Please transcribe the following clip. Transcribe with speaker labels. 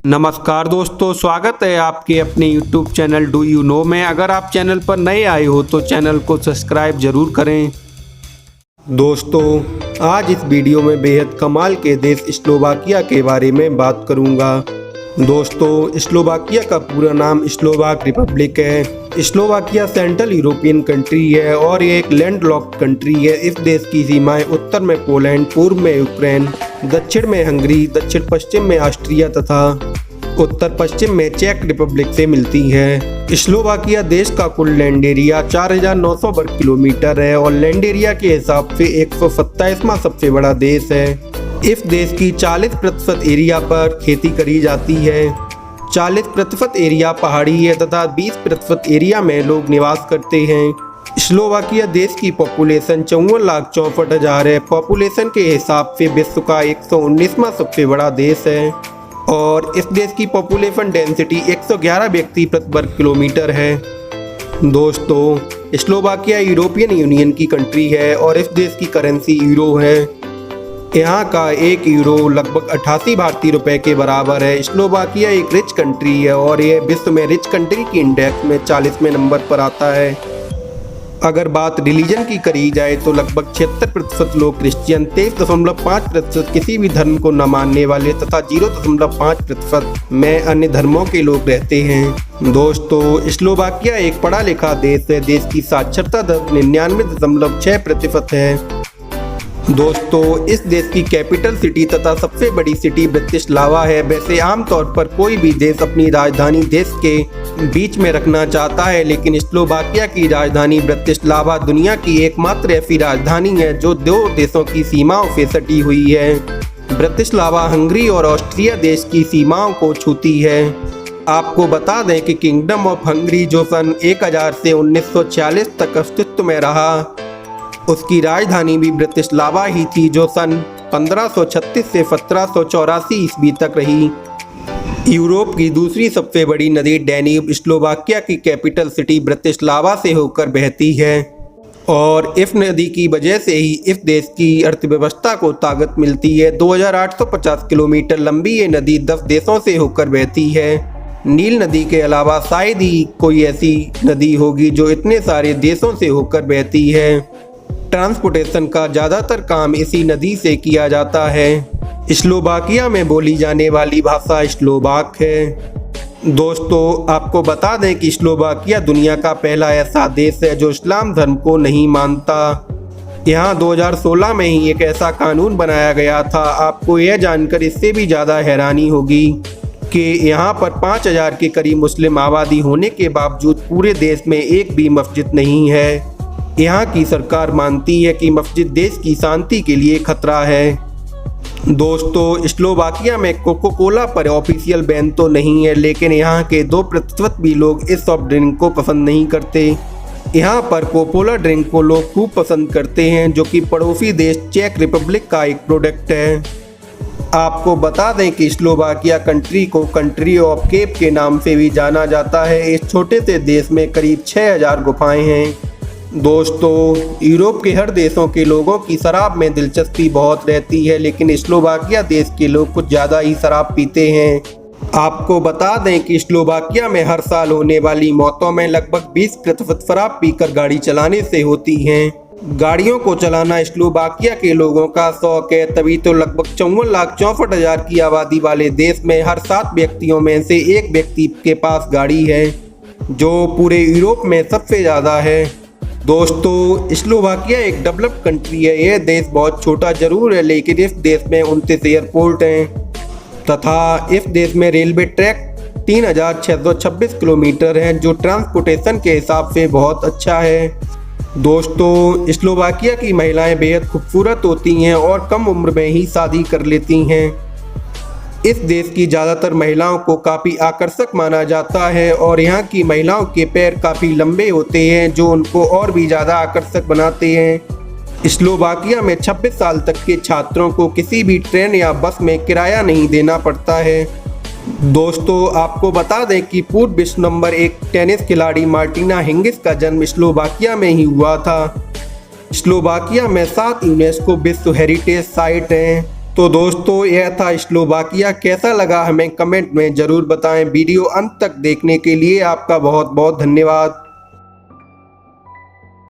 Speaker 1: नमस्कार दोस्तों, स्वागत है आपके अपने YouTube channel do you know में। अगर आप चैनल पर नए आए हो तो चैनल को सब्सक्राइब जरूर करें। दोस्तों, आज इस वीडियो में बेहद कमाल के देश स्लोवाकिया के बारे में बात करूंगा। दोस्तों, स्लोवाकिया का पूरा नाम स्लोवाक रिपब्लिक है। स्लोवाकिया सेंट्रल यूरोपियन कंट्री है और ये एक लैंडलॉक्ड कंट्री है। इस देश की सीमाएं उत्तर में पोलैंड, पूर्व में यूक्रेन, दक्षिण में हंगरी, दक्षिण पश्चिम में ऑस्ट्रिया तथा उत्तर पश्चिम में चेक रिपब्लिक से मिलती है। स्लोवाकिया देश का कुल लैंड एरिया 4,900 वर्ग किलोमीटर है और लैंड एरिया के हिसाब से 127वां सबसे बड़ा देश है। इस देश की 40% एरिया पर खेती करी जाती है। 40% एरिया पहाड़ी है तथा 20% एरिया में लोग निवास करते हैं। स्लोवाकिया देश की पॉपुलेशन 54,64,000 है। पॉपुलेशन के हिसाब से विश्व का 119वां सबसे बड़ा देश है और इस देश की पॉपुलेशन डेंसिटी 111 व्यक्ति प्रति वर्ग किलोमीटर है। दोस्तों, स्लोवाकिया यूरोपियन यूनियन की कंट्री है और इस देश की करेंसी यूरो है। यहाँ का 1 यूरो लगभग 88 भारतीय रुपए के बराबर है। स्लोवाकिया एक रिच कंट्री है और यह विश्व में रिच कंट्री की इंडेक्स में 40वें नंबर पर आता है। अगर बात रिलीजन की करी जाए तो लगभग 76% लोग क्रिश्चियन, 23.5% किसी भी धर्म को न मानने वाले तथा 0.5% में अन्य धर्मों के लोग रहते हैं। दोस्तों, स्लोवाकिया एक पढ़ा लिखा देश है। देश की साक्षरता दर 99.6% है। दोस्तों, इस देश की कैपिटल सिटी तथा सबसे बड़ी सिटी ब्रतिस्लावा है। वैसे आमतौर पर कोई भी देश अपनी राजधानी देश के बीच में रखना चाहता है, लेकिन स्लोवाकिया की राजधानी ब्रतिस्लावा दुनिया की एकमात्र ऐसी राजधानी है जो 2 देशों की सीमाओं से सटी हुई है। ब्रतिस्लावा हंगरी और ऑस्ट्रिया देश की सीमाओं को छूती है। आपको बता दें कि किंगडम ऑफ हंगरी जो सन 1000 से 1946 तक अस्तित्व में रहा, उसकी राजधानी भी ब्रतिस्लावा ही थी जो सन 1536 से 1784 ईस्वी तक रही। यूरोप की दूसरी सबसे बड़ी नदी डैन्यूब स्लोवाकिया की कैपिटल सिटी ब्रतिस्लावा से होकर बहती है और इस नदी की वजह से ही इस देश की अर्थव्यवस्था को ताकत मिलती है। 2850 किलोमीटर लंबी ये नदी 10 देशों से होकर बहती है। नील नदी के अलावा शायद ही कोई ऐसी नदी होगी जो इतने सारे देशों से होकर बहती है। ट्रांसपोर्टेशन का ज़्यादातर काम इसी नदी से किया जाता है। स्लोवाकिया में बोली जाने वाली भाषा स्लोवाक है। दोस्तों, आपको बता दें कि स्लोवाकिया दुनिया का पहला ऐसा देश है जो इस्लाम धर्म को नहीं मानता। यहाँ 2016 में ही एक ऐसा कानून बनाया गया था। आपको यह जानकर इससे भी ज़्यादा हैरानी होगी कि यहाँ पर 5,000 के करीब मुस्लिम आबादी होने के बावजूद पूरे देश में एक भी मस्जिद नहीं है। यहाँ की सरकार मानती है कि मस्जिद देश की शांति के लिए खतरा है। दोस्तों, स्लोवाकिया में कोको कोला पर ऑफिशियल बैन तो नहीं है, लेकिन यहाँ के 2% भी लोग इस सॉफ्ट ड्रिंक को पसंद नहीं करते। यहाँ पर कोपोला ड्रिंक को लोग खूब पसंद करते हैं, जो कि पड़ोसी देश चेक रिपब्लिक का एक प्रोडक्ट है। आपको बता दें कि स्लोवाकिया कंट्री को कंट्री ऑफ केप के नाम से भी जाना जाता है। इस छोटे से देश में करीब 6,000 गुफाएं हैं। दोस्तों, यूरोप के हर देशों के लोगों की शराब में दिलचस्पी बहुत रहती है, लेकिन स्लोवाकिया देश के लोग कुछ ज़्यादा ही शराब पीते हैं। आपको बता दें कि स्लोवाकिया में हर साल होने वाली मौतों में लगभग 20% शराब पीकर गाड़ी चलाने से होती हैं। गाड़ियों को चलाना स्लोवाकिया के लोगों का शौक है, तभी तो लगभग 54,64,000 की आबादी वाले देश में हर 7 व्यक्तियों में से 1 व्यक्ति के पास गाड़ी है, जो पूरे यूरोप में सबसे ज़्यादा है। दोस्तों, स्लोवाकिया एक डेवलप्ड कंट्री है। यह देश बहुत छोटा जरूर है, लेकिन इस देश में 29 एयरपोर्ट हैं तथा इस देश में रेलवे ट्रैक 3,626 किलोमीटर हैं, जो ट्रांसपोर्टेशन के हिसाब से बहुत अच्छा है। दोस्तों, स्लोवाकिया की महिलाएं बेहद खूबसूरत होती हैं और कम उम्र में ही शादी कर लेती हैं। इस देश की ज़्यादातर महिलाओं को काफ़ी आकर्षक माना जाता है और यहाँ की महिलाओं के पैर काफ़ी लंबे होते हैं, जो उनको और भी ज़्यादा आकर्षक बनाते हैं। स्लोवाकिया में 26 साल तक के छात्रों को किसी भी ट्रेन या बस में किराया नहीं देना पड़ता है। दोस्तों, आपको बता दें कि पूर्व विश्व नंबर 1 टेनिस खिलाड़ी मार्टिना हिंगिस का जन्म स्लोवाकिया में ही हुआ था। स्लोवाकिया में 7 यूनेस्को विश्व हेरिटेज साइट हैं। तो दोस्तों यह था स्लोवाकिया, कैसा लगा हमें कमेंट में ज़रूर बताएं। वीडियो अंत तक देखने के लिए आपका बहुत बहुत धन्यवाद।